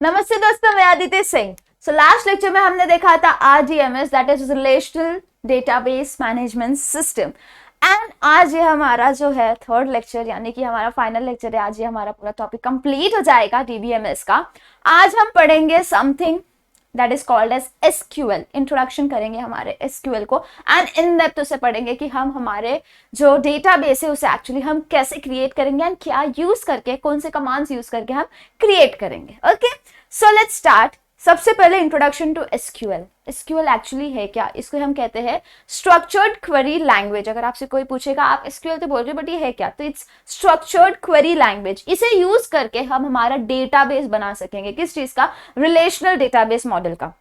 नमस्ते दोस्तों, मैं आदित्य सिंह। लास्ट लेक्चर में हमने देखा था RDMS, that is relational database management system. And आज ये हमारा जो है थर्ड लेक्चर, यानी कि हमारा फाइनल लेक्चर है। आज ये हमारा पूरा टॉपिक कंप्लीट हो जाएगा DBMS का। आज हम पढ़ेंगे something that is called as SQL। Introduction करेंगे हमारे SQL को एंड इन डेप्थ उसे पढ़ेंगे कि हम हमारे जो डेटाबेस है उसे एक्चुअली हम कैसे क्रिएट करेंगे एंड क्या यूज करके, कौन से कमांड्स यूज करके हम क्रिएट करेंगे। Okay, so let's start. सबसे पहले introduction to SQL। SQL actually है क्या? इसको हम कहते हैं स्ट्रक्चर्ड क्वेरी लैंग्वेज। अगर आपसे कोई पूछेगा आप SQL तो बोल रहे हो, बट ये है क्या? तो इट्स स्ट्रक्चर्ड क्वेरी लैंग्वेज। इसे यूज करके हम हमारा डेटाबेस बना सकेंगे। किस चीज का? रिलेशनल डेटाबेस मॉडल का।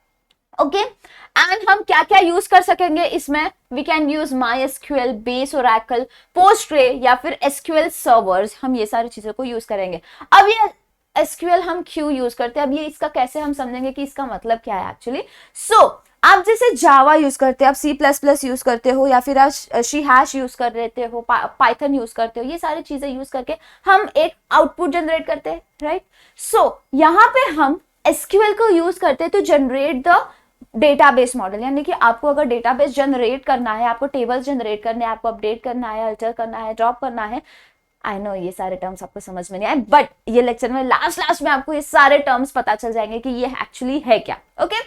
ओके, एंड हम क्या क्या यूज कर सकेंगे इसमें? We can use MySQL, base, Oracle, Postgre या फिर SQL सर्वर्स। हम ये सारी चीजों को यूज करेंगे। अब ये SQL हम क्यों यूज करते हैं, अब ये इसका कैसे हम समझेंगे कि इसका मतलब क्या है एक्चुअली। आप जैसे जावा यूज करते हो, आप C++ यूज करते हो, या फिर आप शी# यूज कर लेते हो, पाइथन यूज करते हो, ये सारी चीजें यूज करके हम एक आउटपुट जनरेट करते हैं, राइट। यहाँ पे हम SQL को यूज करते हैं to generate the database model. यानी कि आपको अगर डेटाबेस जनरेट करना है, आपको टेबल्स जनरेट करने हैं, आपको अपडेट करना है, अल्टर करना है, ड्रॉप करना है। आई नो ये सारे टर्म्स आपको समझ में नहीं आए, बट ये लेक्चर में लास्ट में आपको ये सारे टर्म्स पता चल जाएंगे कि ये एक्चुअली है क्या। ओके,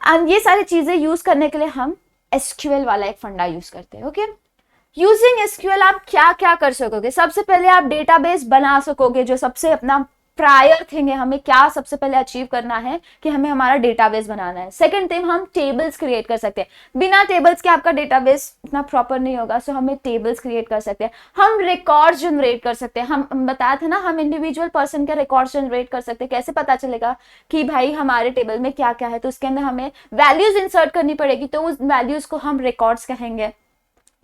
एंड ये सारी चीजें यूज करने के लिए हम SQL वाला एक फंडा यूज करते हैं। ओके, यूजिंग SQL आप क्या क्या कर सकोगे? सबसे पहले आप डेटाबेस बना सकोगे, जो सबसे अपना प्रायर थिंग है। हमें क्या सबसे पहले अचीव करना है कि हमें हमारा डेटाबेस बनाना है। सेकंड थिंग, हम टेबल्स क्रिएट कर सकते हैं। बिना टेबल्स के आपका डेटाबेस इतना प्रॉपर नहीं होगा, सो हमें टेबल्स क्रिएट कर सकते हैं। हम रिकॉर्ड्स जनरेट कर सकते हैं। हम बताया था ना, हम इंडिविजुअल पर्सन के रिकॉर्ड्स जनरेट कर सकते हैं। कैसे पता चलेगा कि भाई हमारे टेबल में क्या क्या है? तो उसके अंदर हमें वैल्यूज इंसर्ट करनी पड़ेगी, तो उस वैल्यूज को हम रिकॉर्ड्स कहेंगे।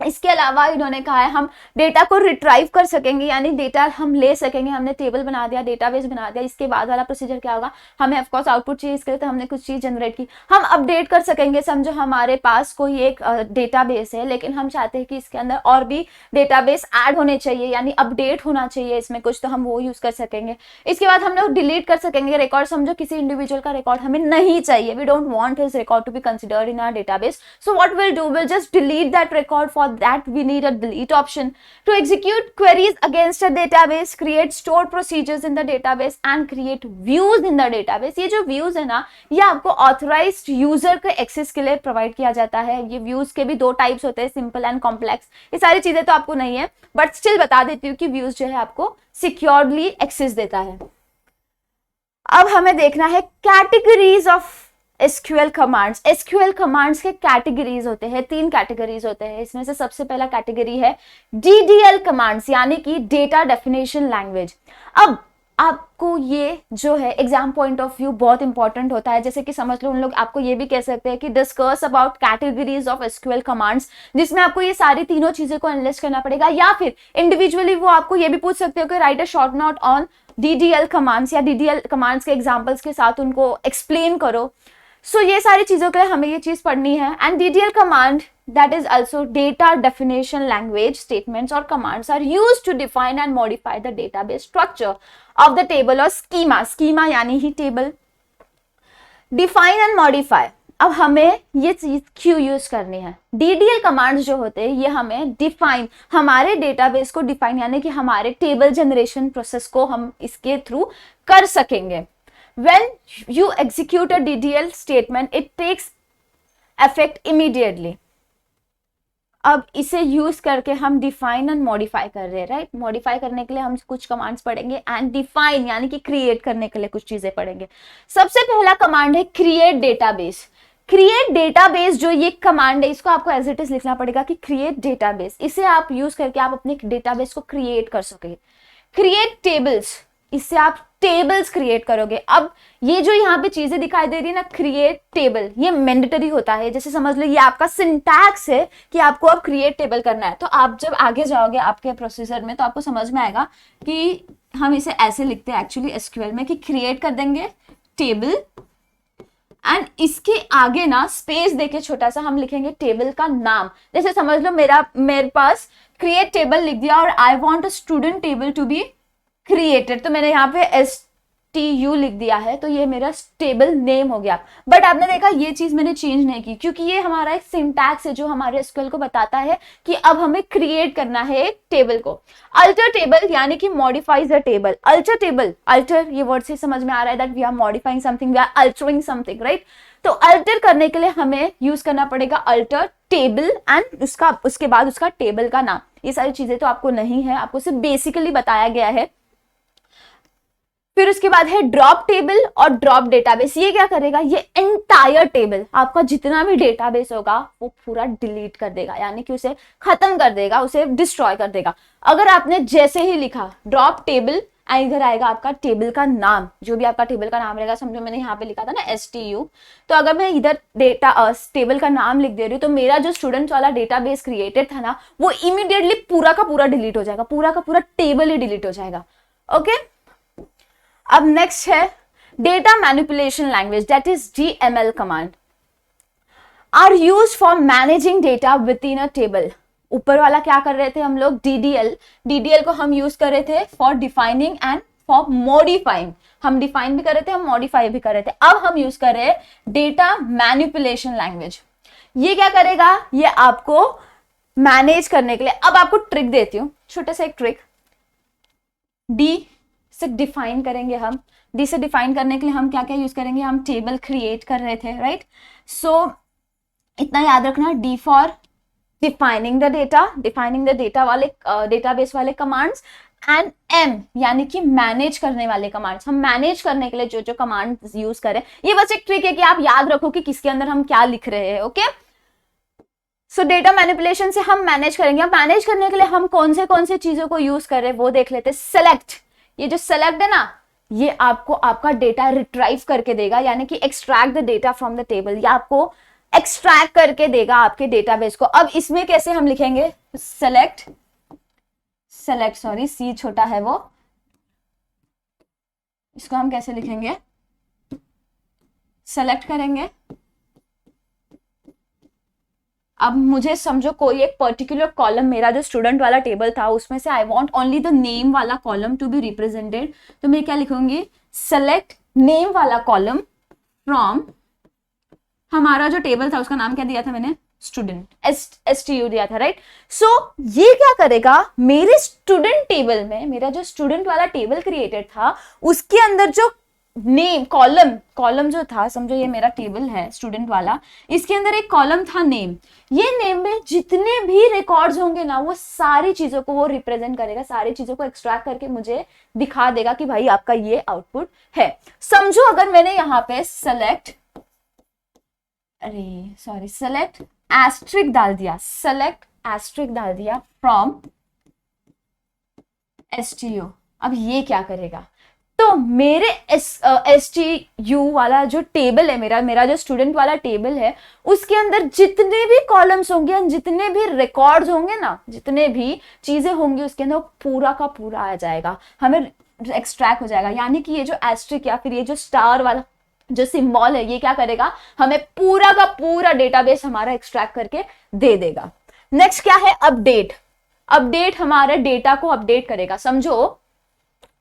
इसके अलावा इन्होंने कहा है हम डेटा को रिट्राइव कर सकेंगे, यानी डेटा हम ले सकेंगे। हमने टेबल बना दिया, डेटाबेस बना दिया, इसके बाद वाला प्रोसीजर क्या होगा? हमें ऑफ कोर्स आउटपुट चाहिए, इसके लिए तो हमने कुछ चीज जनरेट की। हम अपडेट कर सकेंगे। समझो हमारे पास कोई एक डेटाबेस है, लेकिन हम चाहते हैं कि इसके अंदर और भी डेटाबेस ऐड होने चाहिए, यानी अपडेट होना चाहिए इसमें कुछ, तो हम वो यूज कर सकेंगे। इसके बाद हम लोग डिलीट कर सकेंगे रिकॉर्ड। समझो किसी इंडिविजुअल का रिकॉर्ड हमें नहीं चाहिए, we don't want his record to be considered in our database, so what will do, will just delete that record. For that we need a delete option to execute queries against a database, create stored procedures in the database and create views in the database। ये जो views है ना, ये आपको authorized user के access के लिए provide किया जाता है। ये views के भी दो टाइप्स होते हैं, सिंपल एंड कॉम्प्लेक्स। ये सारी चीजें तो आपको नहीं है, बट स्टिल बता देती हूँ कि views जो है आपको सिक्योरली एक्सेस देता है। अब हमें देखना है categories of SQL commands. SQL commands के कैटेगरीज होते हैं, 3 कैटेगरीज होते हैं। इसमें से सबसे पहला कैटेगरी है DDL कमांड्स, यानी कि डेटा डेफिनेशन लैंग्वेज। अब आपको ये जो है एग्जाम पॉइंट ऑफ व्यू बहुत इंपॉर्टेंट होता है। जैसे कि समझ लो, उन लोग आपको ये भी कह सकते हैं कि discuss about categories of SQL commands, जिसमें आपको ये सारी तीनों चीजें को एनालाइज करना पड़ेगा। या फिर इंडिविजुअली वो आपको ये भी पूछ सकते हो कि right a short note on DDL commands, या DDL कमांड्स के एग्जाम्पल्स के साथ उनको एक्सप्लेन करो। ये सारी चीजों के लिए हमें ये चीज पढ़नी है। And DDL command, that is also data definition language, statements or commands are used to define and modify the database structure of the table or schema यानी ही टेबल। define and modify, अब हमें ये चीज क्यों यूज करनी है? DDL commands जो होते हैं ये हमें डिफाइन, हमारे डेटाबेस को डिफाइन, यानी कि हमारे टेबल जनरेशन प्रोसेस को हम इसके थ्रू कर सकेंगे। When you execute a DDL statement, it takes effect immediately। अब इसे यूज करके हम डिफाइन एंड मॉडिफाई कर रहे हैं, राइट। मॉडिफाई करने के लिए हम कुछ कमांड्स पढ़ेंगे एंड डिफाइन यानी कि क्रिएट करने के लिए कुछ चीजें पढ़ेंगे। सबसे पहला कमांड है क्रिएट डेटाबेस। क्रिएट डेटाबेस जो ये कमांड है, इसको आपको एज इट इज लिखना पड़ेगा कि क्रिएट डेटाबेस। इसे आप यूज करके आप अपने डेटाबेस को क्रिएट कर सके। क्रिएट टेबल्स, इससे आप टेबल्स क्रिएट करोगे। अब ये जो यहाँ पे चीजें दिखाई दे रही है ना, क्रिएट टेबल, ये मैंडेटरी होता है। जैसे समझ लो ये आपका सिंटैक्स है कि आपको अब क्रिएट टेबल करना है। तो आप जब आगे जाओगे आपके प्रोसीजर में, तो आपको समझ में आएगा कि हम इसे ऐसे लिखते हैं एक्चुअली SQL में कि क्रिएट कर देंगे टेबल, एंड इसके आगे ना स्पेस देके छोटा सा हम लिखेंगे टेबल का नाम। जैसे समझ लो मेरे पास क्रिएट टेबल लिख दिया और I want a student table to be created, तो मैंने यहाँ पे STU लिख दिया है तो ये मेरा टेबल नेम हो गया। बट आपने देखा ये चीज मैंने चेंज नहीं की, क्योंकि ये हमारा एक सिंटैक्स है जो हमारे SQL को बताता है कि अब हमें क्रिएट करना है एक टेबल को। अल्टर टेबल यानी कि modifies the table. Alter table, alter ये वर्ड से समझ में आ रहा है that we are modifying something, we are altering something, right. तो अल्टर करने के लिए हमें यूज करना पड़ेगा अल्टर टेबल एंड उसके बाद उसका टेबल का नाम। ये सारी चीजें तो आपको नहीं है, आपको सिर्फ बेसिकली बताया गया है। फिर उसके बाद है ड्रॉप टेबल और ड्रॉप डेटाबेस। ये क्या करेगा, ये एंटायर टेबल आपका जितना भी डेटाबेस होगा वो पूरा डिलीट कर देगा, यानी कि उसे खत्म कर देगा, उसे डिस्ट्रॉय कर देगा। अगर आपने जैसे ही लिखा ड्रॉप टेबल, इधर आएगा आपका टेबल का नाम, जो भी आपका टेबल का नाम रहेगा। समझो मैंने यहाँ पे लिखा था ना STU, तो अगर मैं इधर टेबल का नाम लिख दे रही हूँ तो मेरा जो स्टूडेंट वाला डेटाबेस क्रिएटेड था ना वो इमीडिएटली पूरा का पूरा डिलीट हो जाएगा, पूरा का पूरा टेबल ही डिलीट हो जाएगा। ओके, अब नेक्स्ट है data manipulation language, that is DML command are used for managing data within a table. ऊपर वाला क्या कर रहे थे हम लोग, DDL को हम यूज कर रहे थे for defining and for modifying. हम डिफाइन भी कर रहे थे, हम मॉडिफाई भी कर रहे थे। अब हम यूज कर रहे हैं डेटा मैनिपुलेशन लैंग्वेज। ये क्या करेगा, ये आपको मैनेज करने के लिए, अब आपको ट्रिक देती हूँ, छोटा सा एक ट्रिक। डी से डिफाइन करेंगे हम, डी से डिफाइन करने के लिए हम क्या क्या यूज करेंगे, हम टेबल क्रिएट कर रहे थे, राइट। सो इतना याद रखना, D for defining the data वाले डेटाबेस वाले कमांड्स, एंड एम यानी कि मैनेज करने वाले कमांड्स। हम मैनेज करने के लिए जो जो कमांड्स यूज करें, ये बस एक ट्रिक है कि आप याद रखो कि किसके अंदर हम क्या लिख रहे हैं। ओके, सो डेटा मैनिपुलेशन से हम मैनेज करेंगे। अब मैनेज करने के लिए हम कौन से चीजों को यूज कर रहे हैं वो देख लेते हैं। सेलेक्ट, ये जो सेलेक्ट है ना, ये आपको आपका डेटा रिट्राइव करके देगा, यानी कि extract the data from the table, या आपको एक्सट्रैक्ट करके देगा आपके डेटाबेस को। अब इसमें कैसे हम लिखेंगे, सेलेक्ट सॉरी सी छोटा है वो, इसको हम कैसे लिखेंगे, सेलेक्ट करेंगे। अब मुझे समझो कोई एक पर्टिकुलर कॉलम, मेरा जो स्टूडेंट वाला टेबल था उसमें से I want only the name वाला कॉलम टू बी रिप्रेजेंटेड, तो मैं क्या लिखूंगी, सेलेक्ट नेम वाला कॉलम फ्रॉम, हमारा जो टेबल था उसका नाम क्या दिया था मैंने, स्टूडेंट, STU दिया था, राइट। सो ये क्या करेगा, मेरे स्टूडेंट टेबल में, मेरा जो स्टूडेंट वाला टेबल क्रिएटेड था उसके अंदर जो नेम कॉलम जो था, समझो ये मेरा टेबल है स्टूडेंट वाला, इसके अंदर एक कॉलम था नेम। ये नेम में जितने भी रिकॉर्ड्स होंगे ना वो सारी चीजों को वो रिप्रेजेंट करेगा, सारी चीजों को एक्सट्रैक्ट करके मुझे दिखा देगा कि भाई आपका ये आउटपुट है। समझो अगर मैंने यहाँ पे सेलेक्ट एस्ट्रिक डाल दिया, फ्रॉम STU। अब ये क्या करेगा, तो मेरे STU वाला जो टेबल है, मेरा जो स्टूडेंट वाला टेबल है, उसके अंदर जितने भी कॉलम्स होंगे, जितने भी रिकॉर्ड्स होंगे ना, जितने भी चीजें होंगी उसके अंदर पूरा का पूरा आ जाएगा, हमें एक्सट्रैक्ट हो जाएगा। यानी कि ये जो एस्ट्रिक या फिर ये जो स्टार वाला जो सिंबल है, ये क्या करेगा, हमें पूरा का पूरा डेटाबेस हमारा एक्सट्रैक्ट करके दे देगा। नेक्स्ट क्या है, अपडेट हमारे डेटा को अपडेट करेगा। समझो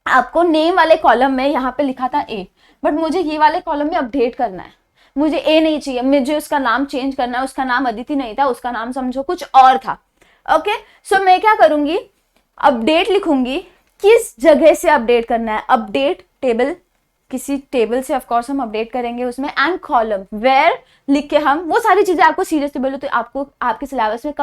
आपको नेम वाले कॉलम में यहाँ पे लिखा था A, बट मुझे ये वाले कॉलम में अपडेट करना है, मुझे A नहीं चाहिए, मुझे उसका नाम चेंज करना है। उसका नाम अदिति नहीं था, उसका नाम समझो कुछ और था। ओके, सो मैं क्या करूंगी, अपडेट लिखूंगी, किस जगह से अपडेट करना है, अपडेट टेबल, किसी टेबल से ऑफकोर्स हम अपडेट करेंगे उसमें, एंड कॉलम वेयर लिख के हम, वो सारी चीजें आपको सीरियसली बोलो तो आपको आपके सिलेबस में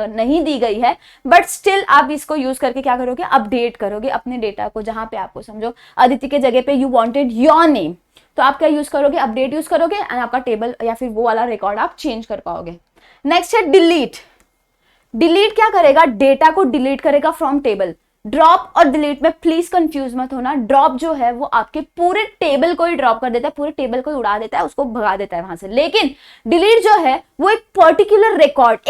नहीं दी गई है, बट स्टिल आप इसको यूज करके क्या करोगे, अपडेट करोगे अपने डेटा को। जहां पे आपको समझो अदिति के जगह पे यू वांटेड योर नेम, तो आप क्या यूज करोगे, अपडेट यूज करोगे, एंड आपका टेबल या फिर वो वाला रिकॉर्ड आप चेंज कर पाओगे। नेक्स्ट है डिलीट क्या करेगा, डेटा को डिलीट करेगा फ्रॉम टेबल। ड्रॉप और डिलीट में प्लीज कंफ्यूज मत होना, ड्रॉप जो है वो आपके पूरे टेबल को ही ड्रॉप कर देता है, पूरे टेबल को ही उड़ा देता है, उसको भगा देता है वहां से। लेकिन डिलीट जो है वो एक पर्टिकुलर रिकॉर्ड,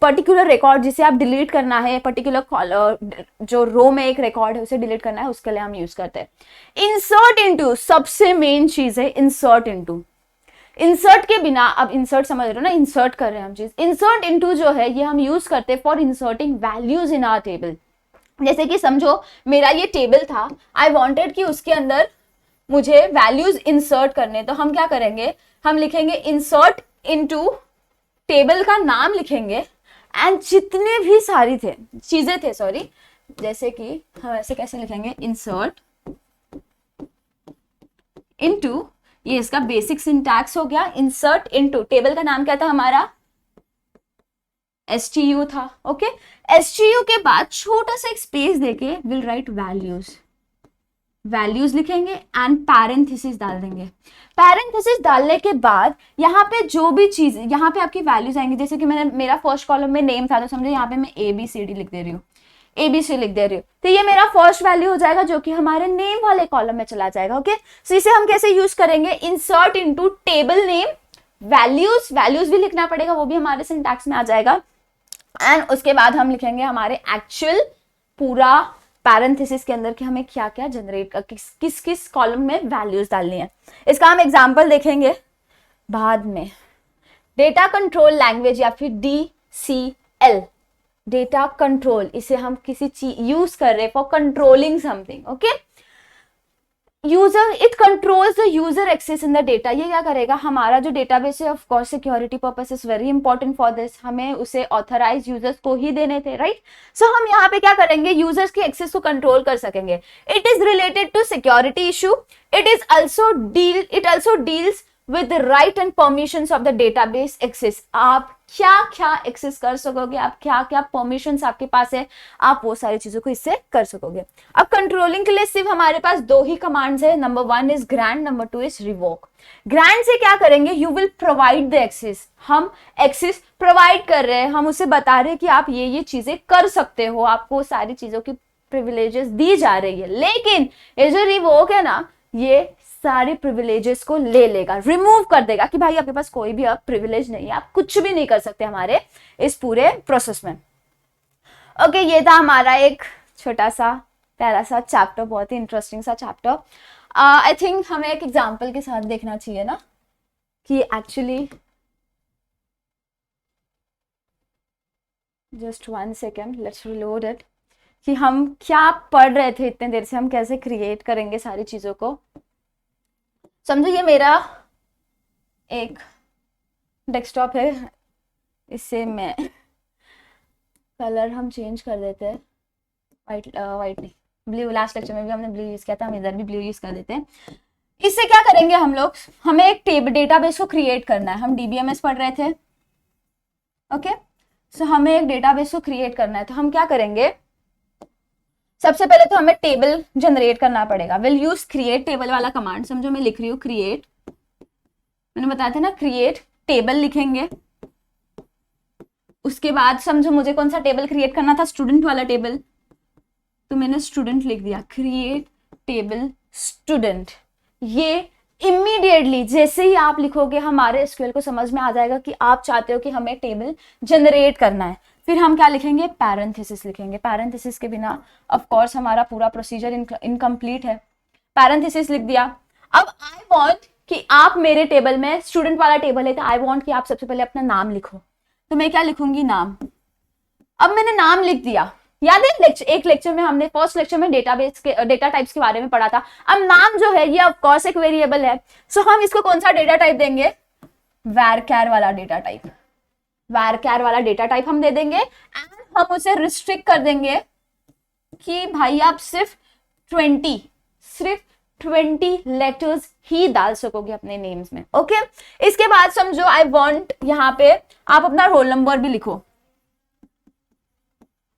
पर्टिकुलर रिकॉर्ड जिसे आप डिलीट करना है, पर्टिकुलर जो रो में एक रिकॉर्ड है उसे डिलीट करना है, उसके लिए हम यूज करते हैं। इंसर्ट इनटू, सबसे मेन चीज है इंसर्ट इनटू। इंसर्ट के बिना, अब इंसर्ट समझ रहे हो ना, इंसर्ट कर रहे हैं हम चीज। इंसर्ट इनटू जो है ये हम यूज करते हैं for inserting values in our table. जैसे कि समझो मेरा ये टेबल था, आई वांटेड कि उसके अंदर मुझे वैल्यूज इंसर्ट करने, तो हम क्या करेंगे, हम लिखेंगे इंसर्ट इनटू, टेबल का नाम लिखेंगे एंड जितने भी सारी चीजें थे सॉरी, जैसे कि हम ऐसे कैसे लिखेंगे, इंसर्ट इनटू, ये इसका बेसिक सिंटैक्स हो गया, इंसर्ट इनटू, टेबल का नाम क्या था हमारा, STU था, ओके। STU के बाद छोटा सा एक स्पेस देके विल राइट वैल्यूज, वैल्यूज लिखेंगे एंड पैरेंथेसिस डाल देंगे। पैरेंथेसिस डालने के बाद यहाँ पे जो भी चीज, यहाँ पे आपकी वैल्यूज आएंगी, जैसे कि मैंने, मेरा फर्स्ट कॉलम में नेम था, तो समझो यहाँ पे मैं ABCD लिख दे रही हूँ, ABC लिख दे रही हूँ, तो ये मेरा फर्स्ट वैल्यू हो जाएगा जो कि हमारे नेम वाले कॉलम में चला जाएगा, ओके। सो इसे हम कैसे यूज करेंगे, insert into table name values, values भी लिखना पड़ेगा, वो भी हमारे सिंटैक्स में आ जाएगा, एंड उसके बाद हम लिखेंगे हमारे एक्चुअल पूरा पैरेंथेसिस के अंदर कि हमें क्या क्या जनरेट कर, किस किस कॉलम में वैल्यूज डालनी है। इसका हम एग्जांपल देखेंगे बाद में। डेटा कंट्रोल लैंग्वेज या फिर DCL, डेटा कंट्रोल, इसे हम किसी चीज यूज कर रहे for controlling something, okay. User, it controls the user access in the data, ये क्या करेगा, हमारा जो डेटाबेस है, of course security purpose is very important for this, हमें उसे ऑथराइज यूजर्स को ही देने थे, राइट। सो हम यहाँ पे क्या करेंगे, यूजर्स के एक्सेस को कंट्रोल कर सकेंगे। It is related to security issue, it also deals with the right and permissions of the database access, आप क्या क्या एक्सेस कर सकोगे, आप क्या क्या परमिशंस आपके पास है, आप वो सारी चीजों को इससे कर सकोगे। अब कंट्रोलिंग के लिए सिर्फ हमारे पास दो ही कमांड्स है, number 1 is grant, number 2 is revoke. Grant से क्या करेंगे, you will provide the access, हम एक्सेस प्रोवाइड कर रहे हैं, हम उसे बता रहे हैं कि आप ये चीजें कर सकते हो, आपको सारी चीजों की प्रिविलेजेस दी जा रही है। लेकिन ये जो रिवोक है ना, ये सारे प्रिविलेजेस को ले लेगा, रिमूव कर देगा कि भाई आपके पास कोई भी अब प्रिविलेज नहीं है, आप कुछ भी नहीं कर सकते हमारे इस पूरे प्रोसेस में। ओके, ये था हमारा एक छोटा सा प्यारा सा चैप्टर, बहुत ही इंटरेस्टिंग सा चैप्टर। आई थिंक हमें एक एग्जांपल के साथ देखना चाहिए ना कि actually, just 1 second, let's reload it, कि हम क्या पढ़ रहे थे इतने देर से, हम कैसे क्रिएट करेंगे सारी चीजों को। समझो ये मेरा एक डेस्कटॉप है, इससे मैं कलर हम चेंज कर देते हैं, वाइट नहीं, ब्लू, लास्ट लेक्चर में भी हमने ब्लू यूज किया था, हम इधर भी ब्लू यूज कर देते हैं। इससे क्या करेंगे हम लोग, हमें एक डेटाबेस को क्रिएट करना है, हम DBMS पढ़ रहे थे, ओके। सो हमें एक डेटाबेस को क्रिएट करना है, तो हम क्या करेंगे, सबसे पहले तो हमें टेबल जनरेट करना पड़ेगा। विल यूज क्रिएट टेबल वाला कमांड, समझो मैं लिख रही हूँ क्रिएट, मैंने बताया था ना क्रिएट टेबल लिखेंगे। उसके बाद समझो मुझे कौन सा टेबल क्रिएट करना था, स्टूडेंट वाला टेबल, तो मैंने स्टूडेंट लिख दिया, क्रिएट टेबल स्टूडेंट। ये इमीडिएटली जैसे ही आप लिखोगे हमारे SQL को समझ में आ जाएगा कि आप चाहते हो कि हमें टेबल जनरेट करना है। फिर हम क्या लिखेंगे, पैरेंथेसिस लिखेंगे, पैरेंथेसिस के बिना ऑफ कोर्स हमारा पूरा प्रोसीजर इनकम्प्लीट है। पैरेंथेसिस लिख दिया। अब आई वांट कि आप मेरे टेबल में, स्टूडेंट वाला टेबल है, तो आई वांट कि आप सबसे पहले अपना नाम लिखो, तो मैं क्या लिखूंगी, नाम। अब मैंने नाम लिख दिया, याद है एक लेक्चर में हमने, फर्स्ट लेक्चर में डेटाबेस के डेटा टाइप्स के बारे में पढ़ा था। अब नाम जो है ये ऑफ कोर्स एक वेरिएबल है, सो हम इसको कौन सा डेटा टाइप देंगे, varchar वाला डेटा टाइप, varchar वाला डेटा टाइप हम दे देंगे। एंड हम उसे रिस्ट्रिक्ट कर देंगे कि भाई आप सिर्फ 20 लेटर्स ही डाल सकोगे अपने नेम्स में, ओके। इसके बाद समझो आई वांट, यहाँ पे आप अपना रोल नंबर भी लिखो।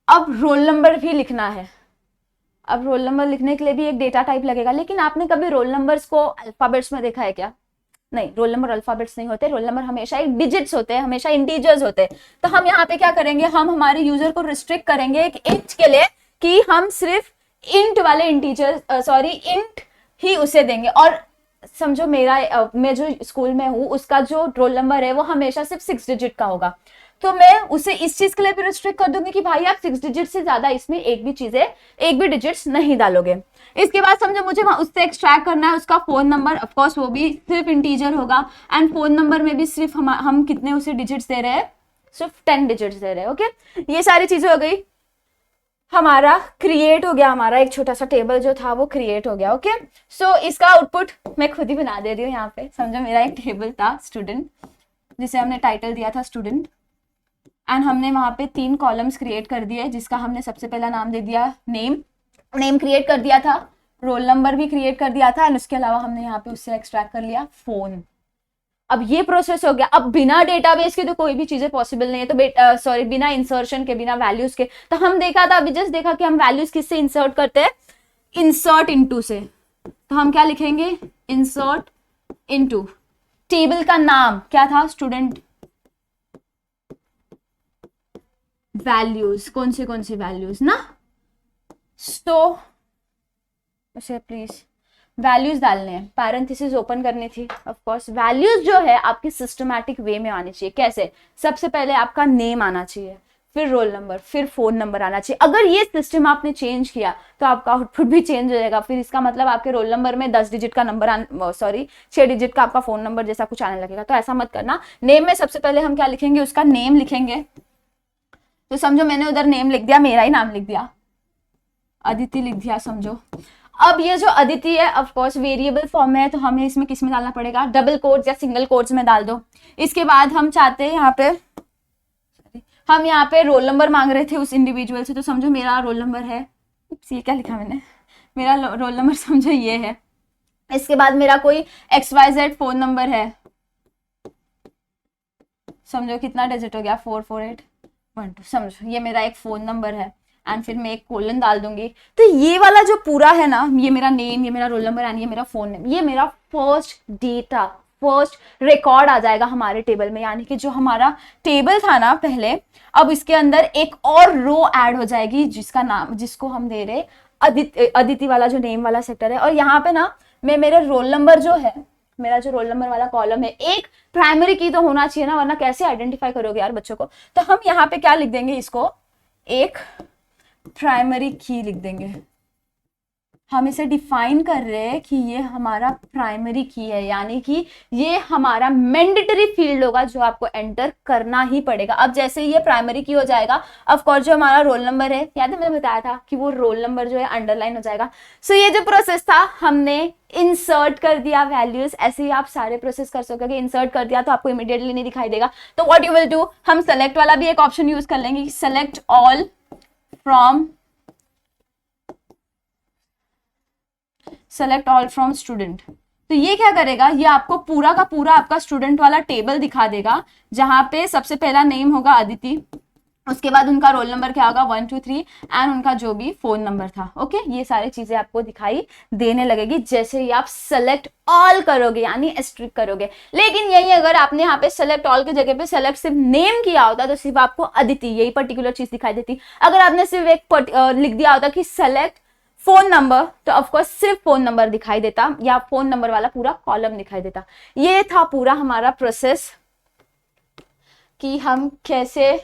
अब रोल नंबर भी लिखना है, अब रोल नंबर लिखने के लिए भी एक डेटा टाइप लगेगा, लेकिन आपने कभी रोल नंबर्स को अल्फाबेट्स में देखा है क्या? नहीं, रोल नंबर अल्फाबेट्स नहीं होते, रोल नंबर हमेशा एक डिजिट्स होते हैं, हमेशा इंटीजर्स होते हैं। तो हम यहाँ पे क्या करेंगे, हम हमारे यूजर को रिस्ट्रिक्ट करेंगे एक इंट के लिए कि हम सिर्फ इंट वाले इंटीजर इंट ही उसे देंगे। और समझो मैं जो स्कूल में हूँ उसका जो रोल नंबर है वो हमेशा सिर्फ 6 डिजिट का होगा, तो मैं उसे इस चीज के लिए भी रिस्ट्रिक्ट कर दूंगी कि भाई आप 6 डिजिट से ज्यादा इसमें एक भी डिजिट्स नहीं डालोगे। इसके बाद समझो मुझे उससे एक्सट्रैक्ट करना है उसका फोन नंबर, ऑफ कोर्स वो भी सिर्फ इंटीजर होगा। एंड फोन नंबर में भी सिर्फ हम कितने उसे डिजिट्स दे रहे हैं, सिर्फ 10 डिजिट्स दे रहे हैं, ओके। ये सारी चीजें हो गई। हमारा क्रिएट हो गया, हमारा एक छोटा सा टेबल जो था वो क्रिएट हो गया। ओके, सो इसका आउटपुट मैं खुद ही बना दे रही हूँ यहाँ पे। समझो मेरा एक टेबल था स्टूडेंट, जिसे हमने टाइटल दिया था स्टूडेंट, एंड हमने वहाँ पे 3 कॉलम्स क्रिएट कर दिए, जिसका हमने सबसे पहला नाम दे दिया नेम, नेम क्रिएट कर दिया था, रोल नंबर भी क्रिएट कर दिया था, एंड उसके अलावा हमने यहाँ पे उससे एक्सट्रैक्ट कर लिया फोन। अब ये प्रोसेस हो गया। अब बिना डेटाबेस के तो कोई भी चीजें पॉसिबल नहीं है, तो सॉरी बिना इंसर्शन के, बिना वैल्यूज के। तो हम देखा था, अभी जस्ट देखा कि हम वैल्यूज किससे इंसर्ट करते हैं, इंसर्ट इनटू से। तो हम क्या लिखेंगे, इंसर्ट इनटू, टेबल का नाम क्या था, स्टूडेंट वैल्यूज, कौन से वैल्यूज ना, तो उसे प्लीज वैल्यूज डालने हैं, पैरेंथेसिस ओपन करनी थी। ऑफ कोर्स वैल्यूज जो है आपकी सिस्टमैटिक वे में आनी चाहिए। कैसे, सबसे पहले आपका नेम आना चाहिए, फिर रोल नंबर, फिर फोन नंबर आना चाहिए। अगर ये सिस्टम आपने चेंज किया तो आपका आउटपुट भी चेंज हो जाएगा। फिर इसका मतलब आपके रोल नंबर में 10 डिजिट का नंबर, सॉरी 6 डिजिट का आपका फोन नंबर जैसा कुछ आने लगेगा। तो ऐसा मत करना। नेम में सबसे पहले हम क्या लिखेंगे, उसका नेम लिखेंगे। तो समझो मैंने उधर नेम लिख दिया, मेरा ही नाम लिख दिया, अदिति लिख दिया समझो। अब ये जो अदिति है ऑफ कोर्स वेरिएबल फॉर्म में है, तो हमें इसमें किस में डालना पड़ेगा, डबल कोट्स या सिंगल कोट्स में डाल दो। इसके बाद हम चाहते हैं यहाँ पे, हम यहाँ पे रोल नंबर मांग रहे थे उस इंडिविजुअल से, तो समझो मेरा रोल नंबर है, ये क्या लिखा मैंने, मेरा रोल नंबर समझो ये है। इसके बाद मेरा कोई XYZ फोन नंबर है, समझो कितना डिजिट हो गया, 44812, समझो ये मेरा एक फोन नंबर है, एंड फिर मैं एक कोलन डाल दूंगी। तो ये वाला जो पूरा है ना, ये मेरा नेम, ये मेरा रोल नंबर एंड ये मेरा फोन नेम, ये मेरा फर्स्ट डेटा, फर्स्ट रिकॉर्ड आ जाएगा हमारे टेबल में। यानी कि जो हमारा टेबल था ना पहले, अब इसके अंदर एक और रो ऐड हो जाएगी, जिसका नाम, जिसको हम दे रहे अदिति वाला जो नेम वाला सेक्टर है। और यहाँ पे ना मैं मेरे रोल नंबर जो है, मेरा जो रोल नंबर वाला कॉलम है, एक प्राइमरी की तो होना चाहिए ना, वरना कैसे आइडेंटिफाई करोगे यार बच्चों को। तो हम यहाँ पे क्या लिख देंगे, इसको एक प्राइमरी की लिख देंगे। हम इसे डिफाइन कर रहे हैं कि ये हमारा प्राइमरी की है, यानी कि ये हमारा मैंडेटरी फील्ड होगा जो आपको एंटर करना ही पड़ेगा। अब जैसे ये प्राइमरी की हो जाएगा, ऑफ कोर्स जो हमारा रोल नंबर है, याद है मैंने बताया था कि वो रोल नंबर जो है अंडरलाइन हो जाएगा। सो ये जो प्रोसेस था, हमने इंसर्ट कर दिया वैल्यूज। ऐसे ही आप सारे प्रोसेस कर सकोगे। इंसर्ट कर दिया तो आपको इमीडिएटली नहीं दिखाई देगा, तो व्हाट यू विल डू, हम सेलेक्ट वाला भी एक ऑप्शन यूज कर लेंगे, select all from, select all from student. तो ये क्या करेगा, ये आपको पूरा का पूरा आपका स्टूडेंट वाला टेबल दिखा देगा, जहां पे सबसे पहला नेम होगा अदिति, उसके बाद उनका रोल नंबर क्या होगा 1 2 3 एंड उनका जो भी फोन नंबर था। ओके, ये सारी चीजें आपको दिखाई देने लगेगी जैसे ही आप सेलेक्ट ऑल करोगे, यानी एस्ट्रिक करोगे। लेकिन यही अगर आपने यहाँ पे सेलेक्ट ऑल की जगह पे सेलेक्ट सिर्फ नेम किया होता, तो सिर्फ आपको अदिति यही पर्टिकुलर चीज दिखाई देती। अगर आपने सिर्फ एक लिख दिया होता कि सेलेक्ट फोन नंबर, तो ऑफकोर्स सिर्फ फोन नंबर दिखाई देता, या फोन नंबर वाला पूरा कॉलम दिखाई देता। ये था पूरा हमारा प्रोसेस कि हम कैसे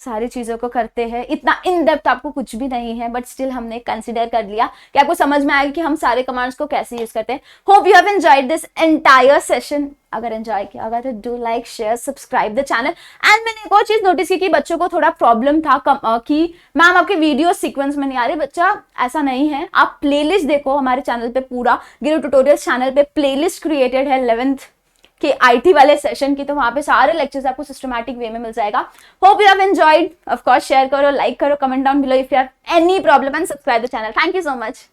सारी चीजों को करते हैं। इतना इन डेप्थ आपको कुछ भी नहीं है, बट स्टिल हमने कंसीडर कर लिया कि आपको समझ में आएगा कि हम सारे कमांड्स को कैसे यूज करते हैं। Hope you have enjoyed this entire session. अगर एंजॉय किया होगा तो do like share subscribe the channel. And मैंने एक और चीज नोटिस की कि बच्चों को थोड़ा प्रॉब्लम था कि मैम आपके वीडियो सीक्वेंस में नहीं आ रहे। बच्चा ऐसा नहीं है, आप प्लेलिस्ट देखो हमारे चैनल पे, पूरा गिरो ट्यूटोरियल्स चैनल पे प्लेलिस्ट क्रिएटेड है 11th के IT वाले सेशन की, तो वहां पे सारे लेक्चर्स आपको सिस्टमैटिक वे में मिल जाएगा। Hope you have enjoyed. Of course share करो, लाइक करो, comment down below if you have any problem and subscribe the channel. Thank you so much.